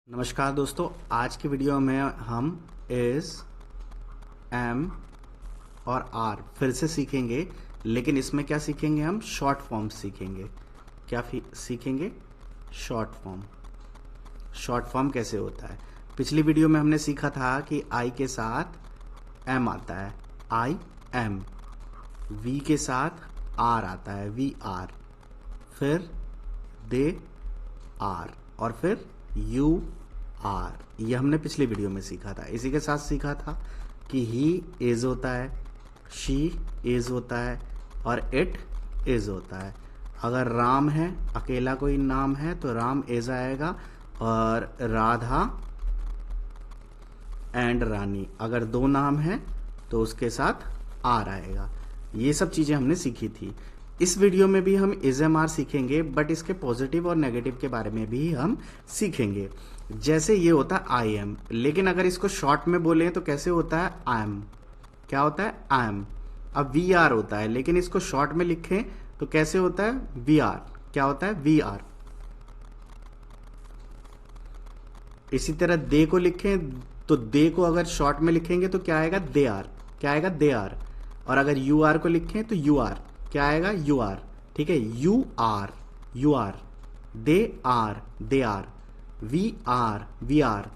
नमस्कार दोस्तों, आज की वीडियो में हम इज, एम और आर फिर से सीखेंगे। लेकिन इसमें क्या सीखेंगे? हम शॉर्ट फॉर्म सीखेंगे। क्या सीखेंगे? Short form. शॉर्ट फॉर्म कैसे होता है? पिछली वीडियो में हमने सीखा था कि आई के साथ एम आता है, आई एम। वी के साथ आर आता है, वी आर। फिर दे आर और फिर यू आर। ये हमने पिछली वीडियो में सीखा था। इसी के साथ सीखा था कि ही इज होता है, शी इज होता है और इट इज होता है। अगर राम है, अकेला कोई नाम है तो राम इज आएगा, और राधा एंड रानी अगर दो नाम है तो उसके साथ आर आएगा। ये सब चीजें हमने सीखी थी। इस वीडियो में भी हम इज एम आर सीखेंगे, बट इसके पॉजिटिव और नेगेटिव के बारे में भी हम सीखेंगे। जैसे ये होता है आई एम, लेकिन अगर इसको शॉर्ट में बोले तो कैसे होता है? I am. क्या होता है? I M. अब वी आर होता है, लेकिन इसको शॉर्ट में लिखें तो कैसे होता है? We are. क्या होता है? We are. इसी तरह दे को लिखें तो दे को अगर शॉर्ट में लिखेंगे तो क्या आएगा? They are. क्या आएगा? They are. और अगर यू आर को लिखें तो यू आर। क्या आएगा? You are. ठीक है, you are, you are. They are, they are. We are, we are.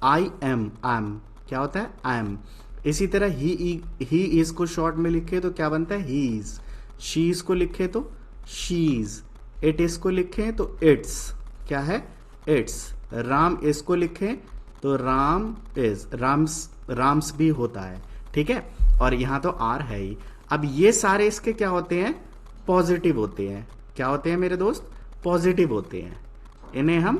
I am, I am. क्या होता है? I am. इसी तरह ही इज को शॉर्ट में लिखे तो क्या बनता है? He is. शी इज को लिखे तो शी इज। इट इज को लिखे तो इट्स। क्या है? इट्स। राम इज को लिखें तो राम इज, राम्स भी होता है। ठीक है, और यहां तो आर है ही। अब ये सारे इसके क्या होते हैं? पॉजिटिव होते हैं। क्या होते हैं मेरे दोस्त? पॉजिटिव होते हैं। इन्हें हम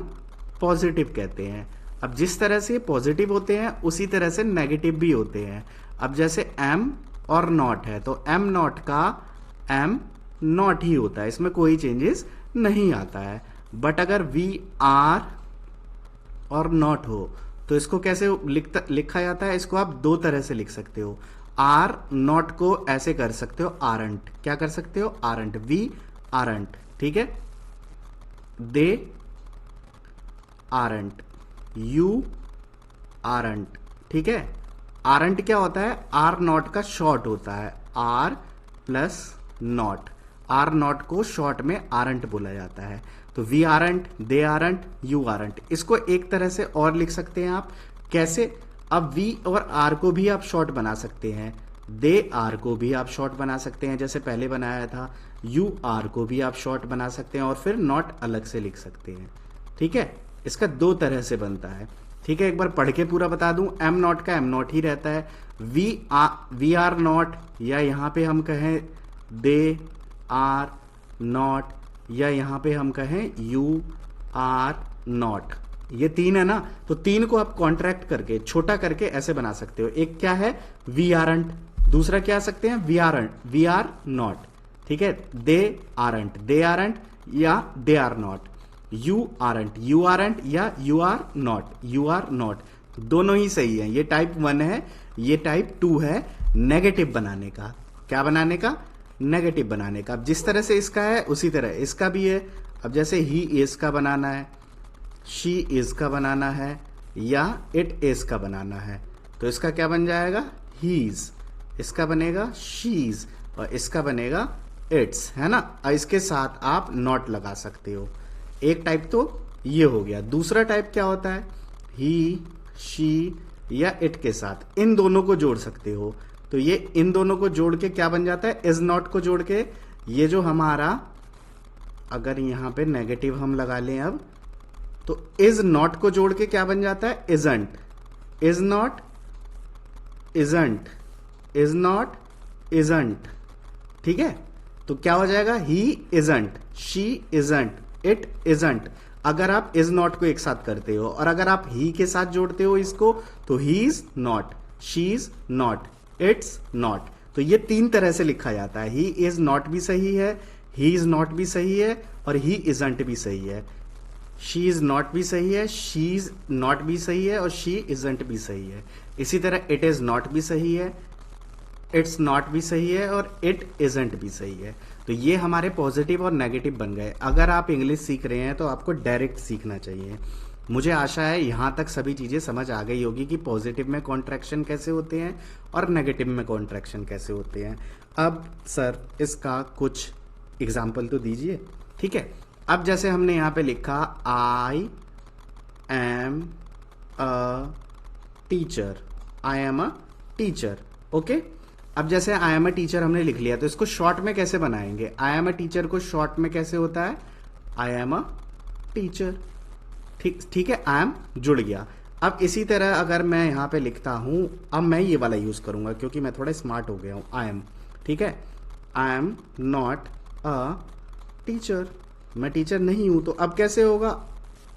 पॉजिटिव कहते हैं। अब जिस तरह से पॉजिटिव होते हैं उसी तरह से नेगेटिव भी होते हैं। अब जैसे एम और नॉट है तो एम नॉट का एम नॉट ही होता है, इसमें कोई चेंजेस नहीं आता है। बट अगर वी आर और नॉट हो तो इसको कैसे लिखा जाता है? इसको आप दो तरह से लिख सकते हो। आर नॉट को ऐसे कर सकते हो, आरंट। क्या कर सकते हो? आरंट। We aren't. ठीक है, दे आरंट, यू आरंट। ठीक है, आरंट क्या होता है? आर नॉट का शॉर्ट होता है, are plus not. Are not को शॉर्ट में आरंट बोला जाता है। तो we aren't, they aren't, you aren't. इसको एक तरह से और लिख सकते हैं आप। कैसे? अब वी और आर को भी आप शॉर्ट बना सकते हैं, दे आर को भी आप शॉर्ट बना सकते हैं जैसे पहले बनाया था, यू आर को भी आप शॉर्ट बना सकते हैं, और फिर नॉट अलग से लिख सकते हैं। ठीक है, इसका दो तरह से बनता है। ठीक है, एक बार पढ़ के पूरा बता दूं। एम नॉट का एम नॉट ही रहता है। वी आर नॉट, या यहां पे हम कहें दे आर नॉट, या यहां पे हम कहें यू आर नॉट। ये तीन है ना, तो तीन को आप कॉन्ट्रैक्ट करके छोटा करके ऐसे बना सकते हो। एक क्या है? We aren't. दूसरा क्या आ सकते हैं? We are not. ठीक है, दे आरंट या they are not. You aren't या यू आर नॉट। दोनों ही सही है। ये टाइप 1 है, ये टाइप 2 है नेगेटिव बनाने का। क्या बनाने का? नेगेटिव बनाने का। अब जिस तरह से इसका है उसी तरह इसका भी है। अब जैसे ही इज का बनाना है, शी इज का बनाना है, या इट इज का बनाना है, तो इसका क्या बन जाएगा? हीज। इसका बनेगा शीज, और इसका बनेगा इट्स, है ना। और इसके साथ आप नॉट लगा सकते हो। एक टाइप तो ये हो गया। दूसरा टाइप क्या होता है? ही, शी या इट के साथ इन दोनों को जोड़ सकते हो। तो ये इन दोनों को जोड़ के क्या बन जाता है? इज नॉट को जोड़ के ये जो हमारा, अगर यहां पे नेगेटिव हम लगा लें अब, तो इज नॉट को जोड़ के क्या बन जाता है? Isn't. Is not isn't, is not isn't. ठीक है, तो क्या हो जाएगा? He isn't, she isn't, it isn't. अगर आप इज नॉट को एक साथ करते हो और अगर आप ही के साथ जोड़ते हो इसको, तो he is not, she is not, it's not. तो ये तीन तरह से लिखा जाता है। ही इज नॉट भी सही है, ही इज नॉट भी सही है, और ही इजंट भी सही है। शी इज नॉट भी सही है, शी इज नॉट भी सही है, और शी इजंट भी सही है। इसी तरह इट इज नॉट भी सही है, इट्स नॉट भी सही है, और इट इजंट भी सही है। तो ये हमारे पॉजिटिव और नेगेटिव बन गए। अगर आप इंग्लिश सीख रहे हैं तो आपको डायरेक्ट सीखना चाहिए। मुझे आशा है यहां तक सभी चीजें समझ आ गई होगी कि पॉजिटिव में कॉन्ट्रैक्शन कैसे होते हैं और नेगेटिव में कॉन्ट्रैक्शन कैसे होते हैं। अब सर इसका कुछ एग्जाम्पल तो दीजिए। ठीक है, अब जैसे हमने यहां पे लिखा I am a teacher, I am a teacher. Okay, अब जैसे आई एम अ टीचर हमने लिख लिया, तो इसको शॉर्ट में कैसे बनाएंगे? आई एम अ टीचर को शॉर्ट में कैसे होता है? I am a teacher. ठीक है, आई एम जुड़ गया। अब इसी तरह अगर मैं यहां पे लिखता हूं, अब मैं ये वाला यूज करूंगा क्योंकि मैं थोड़ा स्मार्ट हो गया हूं, आई एम। ठीक है, I am not a teacher, मैं टीचर नहीं हूं। तो अब कैसे होगा?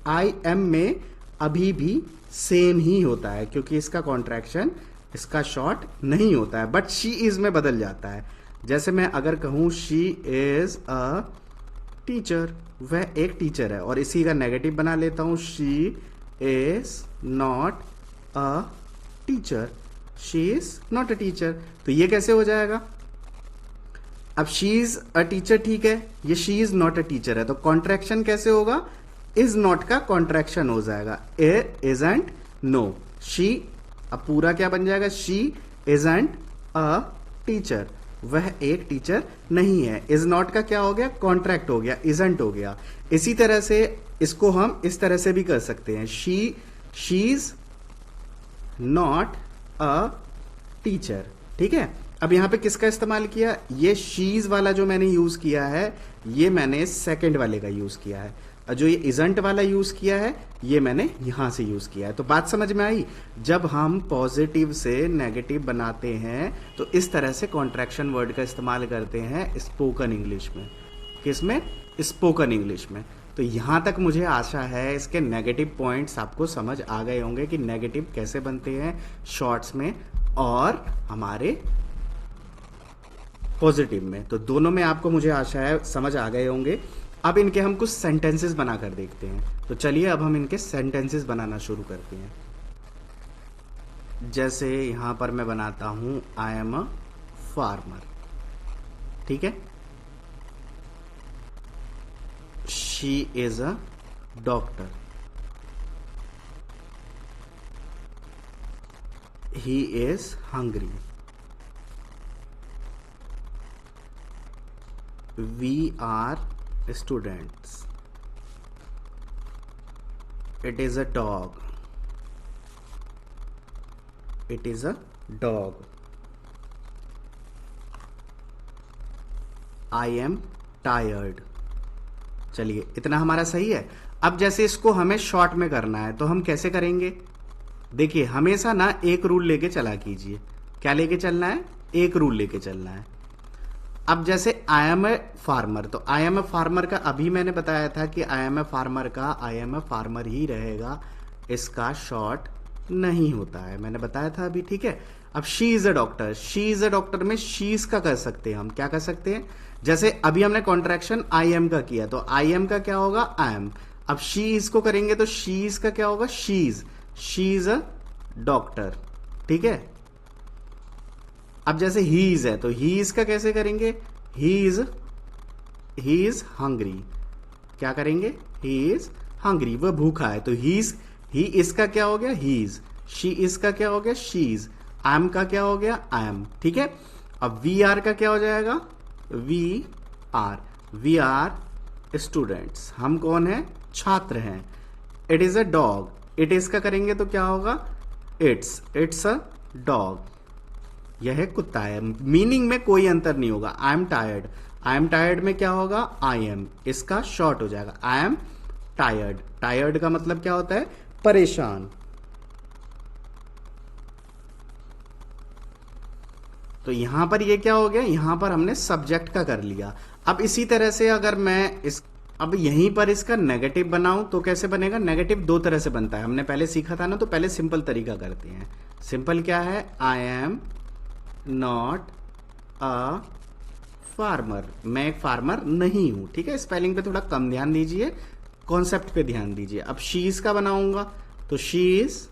आई एम में अभी भी सेम ही होता है क्योंकि इसका कॉन्ट्रैक्शन, इसका शॉर्ट नहीं होता है, बट शी इज में बदल जाता है। जैसे मैं अगर कहूं शी इज अ टीचर, वह एक टीचर है, और इसी का नेगेटिव बना लेता हूं, she is not a teacher, she is not a teacher. तो ये कैसे हो जाएगा? अब शी इज अ टीचर, ठीक है, ये she is not a teacher है, तो कॉन्ट्रैक्शन कैसे होगा? इज नॉट का कॉन्ट्रैक्शन हो जाएगा, ए इजंट नो। शी, अब पूरा क्या बन जाएगा? शी इजंट अ टीचर, वह एक टीचर नहीं है। इज नॉट का क्या हो गया? कॉन्ट्रैक्ट हो गया, इजंट हो गया। इसी तरह से इसको हम इस तरह से भी कर सकते हैं, she is not a teacher. ठीक है, अब यहां पे किसका इस्तेमाल किया? ये शीज वाला जो मैंने यूज किया है, ये मैंने सेकंड वाले का यूज किया है, और जो ये इजंट वाला यूज किया है, ये मैंने यहां से यूज किया है। तो बात समझ में आई? जब हम पॉजिटिव से नेगेटिव बनाते हैं तो इस तरह से कॉन्ट्रैक्शन वर्ड का इस्तेमाल करते हैं स्पोकन इंग्लिश में। किसमें? स्पोकन इंग्लिश में। तो यहां तक मुझे आशा है इसके नेगेटिव पॉइंट्स आपको समझ आ गए होंगे कि नेगेटिव कैसे बनते हैं शॉर्ट्स में और हमारे पॉजिटिव में। तो दोनों में आपको मुझे आशा है समझ आ गए होंगे। अब इनके हम कुछ सेंटेंसेस बनाकर देखते हैं। तो चलिए अब हम इनके सेंटेंसेस बनाना शुरू करते हैं। जैसे यहां पर मैं बनाता हूं आई एम अ फार्मर। ठीक है, she is a doctor, he is hungry, we are students, it is a dog, it is a dog, I am tired। चलिए इतना हमारा सही है। अब जैसे इसको हमें शॉर्ट में करना है तो हम कैसे करेंगे? देखिए हमेशा ना एक रूल लेके चला कीजिए। क्या लेके चलना है? एक रूल लेके चलना है। अब जैसे आई एम ए फार्मर, तो आई एम ए फार्मर का अभी मैंने बताया था कि आई एम ए फार्मर का आई एम ए फार्मर ही रहेगा, इसका शॉर्ट नहीं होता है, मैंने बताया था अभी। ठीक है, अब she is a doctor, she is a doctor में शीज का कर सकते हैं हम। क्या कर सकते हैं? जैसे अभी हमने कॉन्ट्रैक्शन आई एम का किया, तो आई एम का क्या होगा? I am. अब शी इज को करेंगे तो शीज का क्या होगा? She is a doctor. ठीक है, अब जैसे ही इज है तो ही इज का कैसे करेंगे? He is hungry. क्या करेंगे? ही इज हंग्री, वह भूखा है, तो ही इज का क्या हो गया? He is. शी इज का क्या हो गया? She is. आई एम का क्या हो गया? I am. ठीक है, अब वी आर का क्या हो जाएगा? वी आर स्टूडेंट्स, हम कौन है? छात्र हैं। It is a dog, it is का करेंगे तो क्या होगा? इट्स अ डॉग, यह कुत्ता है। मीनिंग में कोई अंतर नहीं होगा। I am tired, I am tired में क्या होगा? आई एम, इसका शॉर्ट हो जाएगा आई एम टायर्ड। टायर्ड का मतलब क्या होता है? परेशान। तो यहां पर ये क्या हो गया? यहां पर हमने सब्जेक्ट का कर लिया। अब इसी तरह से अगर मैं अब यहीं पर इसका नेगेटिव बनाऊं तो कैसे बनेगा? नेगेटिव दो तरह से बनता है, हमने पहले सीखा था ना। तो पहले सिंपल तरीका करते हैं। सिंपल क्या है? I am not a farmer, मैं एक फार्मर नहीं हूं। ठीक है, स्पेलिंग पे थोड़ा कम ध्यान दीजिए, कॉन्सेप्ट पे ध्यान दीजिए। अब शी इज का बनाऊंगा तो she is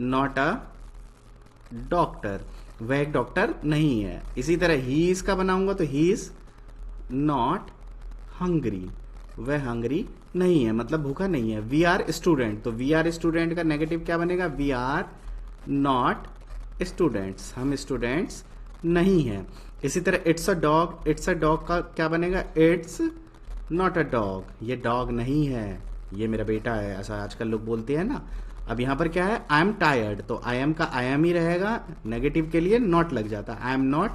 not a doctor, वह एक डॉक्टर नहीं है। इसी तरह ही इज का बनाऊंगा तो ही इज नॉट हंग्री, वह हंग्री नहीं है, मतलब भूखा नहीं है। वी आर स्टूडेंट, तो वी आर स्टूडेंट का नेगेटिव क्या बनेगा? वी आर नॉट स्टूडेंट्स, हम स्टूडेंट्स नहीं हैं। इसी तरह it's a dog, it's a dog का क्या बनेगा? इट्स नॉट अ डॉग, ये डॉग नहीं है, ये मेरा बेटा है, ऐसा आजकल लोग बोलते हैं ना। अब यहाँ पर क्या है? आई एम टायर्ड, तो आई एम का आई एम ही रहेगा, नेगेटिव के लिए नॉट लग जाता है। आई एम नॉट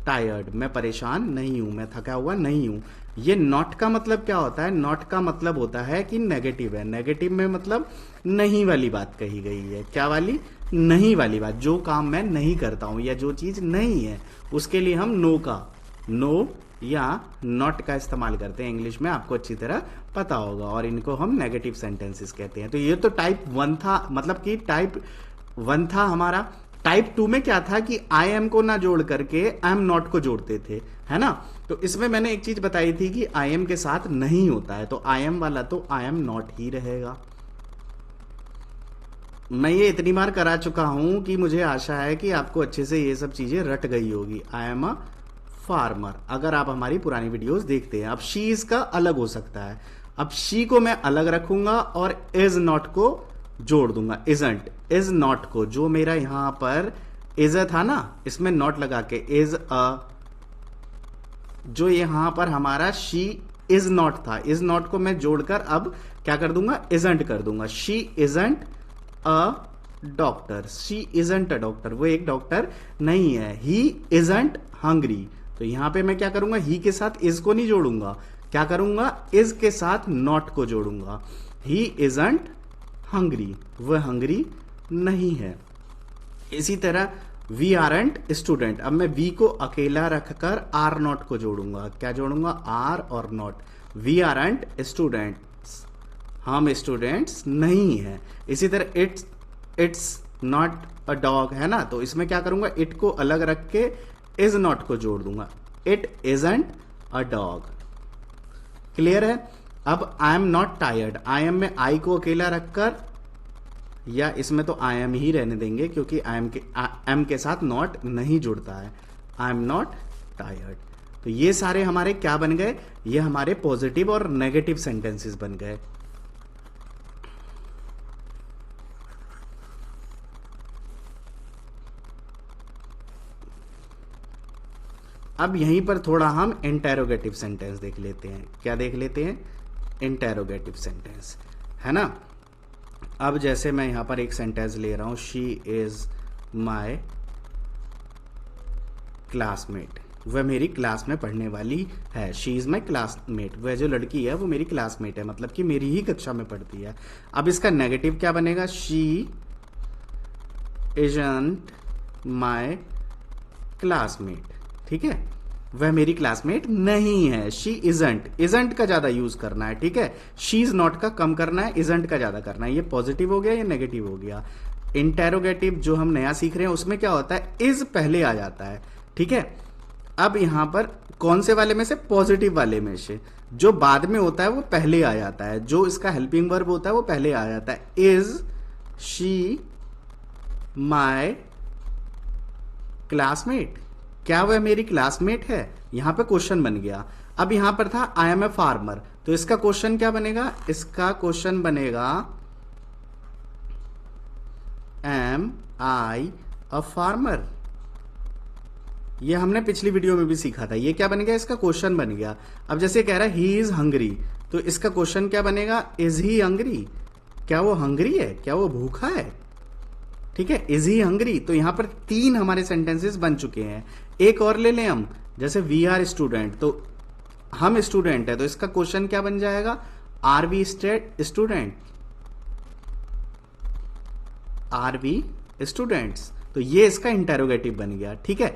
टायर्ड, मैं परेशान नहीं हूं, मैं थका हुआ नहीं हूं। ये नॉट का मतलब क्या होता है? नॉट का मतलब होता है कि नेगेटिव है। नेगेटिव में मतलब नहीं वाली बात कही गई है। क्या वाली? नहीं वाली बात, जो काम मैं नहीं करता हूं या जो चीज नहीं है, उसके लिए हम नो का, नो या नॉट का इस्तेमाल करते हैं इंग्लिश में, आपको अच्छी तरह पता होगा, और इनको हम नेगेटिव सेंटेंसेस कहते हैं। तो ये तो टाइप 1 था, मतलब कि टाइप 1 था हमारा। टाइप 2 में क्या था कि आई एम को ना जोड़ करके आई एम नॉट को जोड़ते थे, है ना। तो इसमें मैंने एक चीज बताई थी कि आई एम के साथ नहीं होता है, तो आई एम वाला तो आई एम नॉट ही रहेगा। मैं ये इतनी बार करा चुका हूं कि मुझे आशा है कि आपको अच्छे से ये सब चीजें रट गई होगी। आई एम अ फार्मर, अगर आप हमारी पुरानी वीडियोस देखते हैं। अब शी इज का अलग हो सकता है, अब शी को मैं अलग रखूंगा और इज नॉट को जोड़ दूंगा। इजंट, इज नॉट को, जो मेरा यहां पर इज था ना, इसमें नॉट लगा के इज अ, जो यहां पर हमारा शी इज नॉट था, इज नॉट को मैं जोड़कर अब क्या कर दूंगा? इजंट कर दूंगा। She isn't a doctor, she isn't a doctor, वो एक डॉक्टर नहीं है। ही इजंट हंग्री, तो यहां पे मैं क्या करूंगा? ही के साथ इज को नहीं जोड़ूंगा, क्या करूंगा? इज के साथ नॉट को जोड़ूंगा। ही इजंट हंग्री, वह हंग्री नहीं है। इसी तरह वी आरंट स्टूडेंट, अब मैं वी को अकेला रखकर आर नॉट को जोड़ूंगा। क्या जोड़ूंगा? आर और नॉट। वी आरंट स्टूडेंट्स, हम स्टूडेंट्स नहीं है। इसी तरह इट्स नॉट अ डॉग है ना, तो इसमें क्या करूंगा? इट को अलग रख के इज नॉट को जोड़ दूंगा। It isn't a dog. Clear है? अब I am not tired, I am में आई को अकेला रखकर, या इसमें तो आई एम ही रहने देंगे क्योंकि आई एम के साथ नॉट नहीं जुड़ता है। I am not tired. तो ये सारे हमारे क्या बन गए? ये हमारे पॉजिटिव और नेगेटिव सेंटेंसेस बन गए। अब यहीं पर थोड़ा हम इंटेरोगेटिव सेंटेंस देख लेते हैं। क्या देख लेते हैं? इंटेरोगेटिव सेंटेंस, है ना। अब जैसे मैं यहां पर एक सेंटेंस ले रहा हूं, शी इज माई क्लासमेट, वह मेरी क्लास में पढ़ने वाली है। शी इज माई क्लासमेट, वह जो लड़की है वो मेरी क्लासमेट है, मतलब कि मेरी ही कक्षा में पढ़ती है। अब इसका नेगेटिव क्या बनेगा? शी इजंट माई क्लासमेट, ठीक है, वह मेरी क्लासमेट नहीं है। शी इजंट, इजंट का ज्यादा यूज करना है, ठीक है। शी इज नॉट का कम करना है, इजंट का ज्यादा करना है। ये पॉजिटिव हो गया, ये नेगेटिव हो गया। इंटेरोगेटिव जो हम नया सीख रहे हैं उसमें क्या होता है? इज पहले आ जाता है, ठीक है। अब यहां पर कौन से वाले में से? पॉजिटिव वाले में से। जो बाद में होता है वो पहले आ जाता है, जो इसका हेल्पिंग वर्ब होता है वो पहले आ जाता है। इज शी माई क्लासमेट, क्या वह मेरी क्लासमेट है? यहां पे क्वेश्चन बन गया। अब यहां पर था आई एम ए फार्मर, तो इसका क्वेश्चन क्या बनेगा? इसका क्वेश्चन बनेगा एम आई अ फार्मर। ये हमने पिछली वीडियो में भी सीखा था। ये क्या बन गया? इसका क्वेश्चन बन गया। अब जैसे कह रहा है ही इज हंग्री, तो इसका क्वेश्चन क्या बनेगा? इज ही हंग्री, क्या वो हंग्री है? क्या वो भूखा है? ठीक है, इज ही हंग्री। तो यहां पर 3 हमारे सेंटेंसेस बन चुके हैं। एक और ले लें हम, जैसे वी आर स्टूडेंट, तो हम स्टूडेंट है, तो इसका क्वेश्चन क्या बन जाएगा? Are we student, are we students. तो ये इसका इंटेरोगेटिव बन गया, ठीक है।